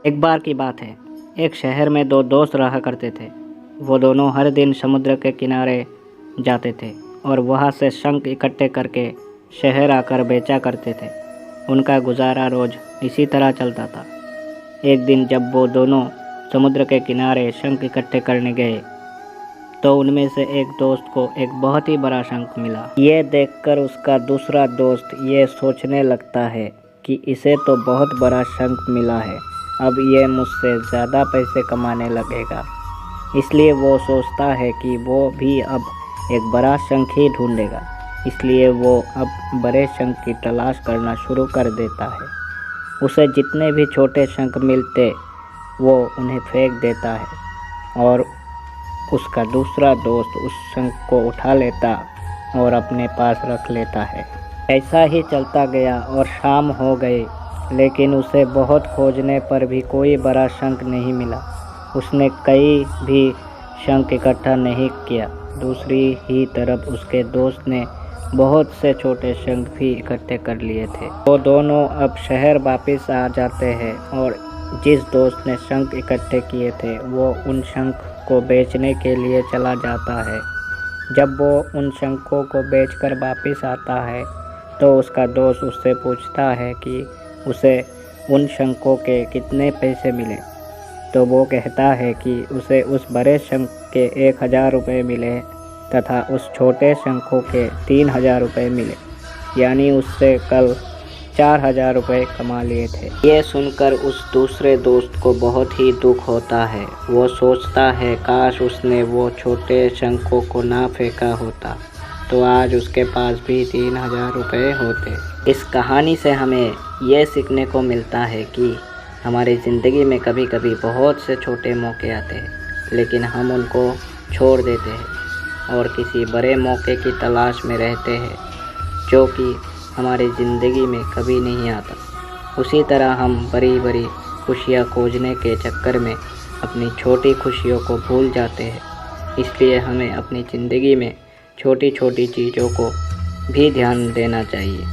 एक बार की बात है, एक शहर में दो दोस्त रहा करते थे। वो दोनों हर दिन समुद्र के किनारे जाते थे और वहाँ से शंख इकट्ठे करके शहर आकर बेचा करते थे। उनका गुजारा रोज इसी तरह चलता था। एक दिन जब वो दोनों समुद्र के किनारे शंख इकट्ठे करने गए तो उनमें से एक दोस्त को एक बहुत ही बड़ा शंख मिला। ये देखकर उसका दूसरा दोस्त ये सोचने लगता है कि इसे तो बहुत बड़ा शंख मिला है, अब ये मुझसे ज़्यादा पैसे कमाने लगेगा। इसलिए वो सोचता है कि वो भी अब एक बड़ा शंख ही ढूंढेगा। इसलिए वो अब बड़े शंख की तलाश करना शुरू कर देता है। उसे जितने भी छोटे शंख मिलते वो उन्हें फेंक देता है और उसका दूसरा दोस्त उस शंख को उठा लेता और अपने पास रख लेता है। ऐसा ही चलता गया और शाम हो गई, लेकिन उसे बहुत खोजने पर भी कोई बड़ा शंख नहीं मिला। उसने कई भी शंख इकट्ठा नहीं किया। दूसरी ही तरफ उसके दोस्त ने बहुत से छोटे शंख भी इकट्ठे कर लिए थे। वो दोनों अब शहर वापस आ जाते हैं और जिस दोस्त ने शंख इकट्ठे किए थे वो उन शंख को बेचने के लिए चला जाता है। जब वो उन शंखों को बेचकर वापस आता है तो उसका दोस्त उससे पूछता है कि उसे उन शंखों के कितने पैसे मिले। तो वो कहता है कि उसे उस बड़े शंख के 1000 रुपये मिले तथा उस छोटे शंखों के 3000 रुपये मिले, यानी उससे कल 4000 रुपये कमा लिए थे। ये सुनकर उस दूसरे दोस्त को बहुत ही दुख होता है। वो सोचता है काश उसने वो छोटे शंखों को ना फेंका होता तो आज उसके पास भी 3000 रुपये होते। इस कहानी से हमें ये सीखने को मिलता है कि हमारी ज़िंदगी में कभी कभी बहुत से छोटे मौके आते हैं, लेकिन हम उनको छोड़ देते हैं और किसी बड़े मौके की तलाश में रहते हैं जो कि हमारी ज़िंदगी में कभी नहीं आता। उसी तरह हम बड़ी बड़ी खुशियाँ खोजने के चक्कर में अपनी छोटी खुशियों को भूल जाते हैं। इसलिए हमें अपनी ज़िंदगी में छोटी छोटी चीज़ों को भी ध्यान देना चाहिए।